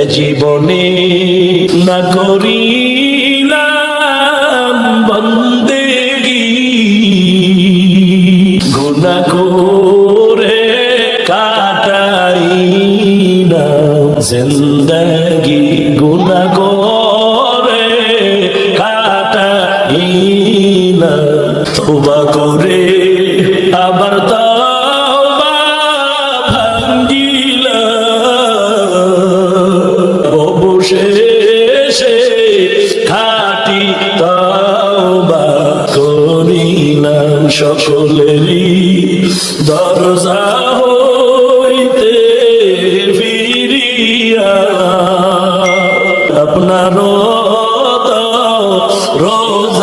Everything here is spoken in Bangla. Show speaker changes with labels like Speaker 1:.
Speaker 1: এ জীবনে না করিলাম বন্দেগি, গুনাহ করে কাটাইলাম জিন্দেগি, গুনাহ করে কাটাইলাম। তওবা করে আবার তওবা ভাঙ্গিলাম, অবশেষে খাঁটি তওবা করিলাম। সকলেরই দরজা হইতে ফিরিয়া আপনার রোজা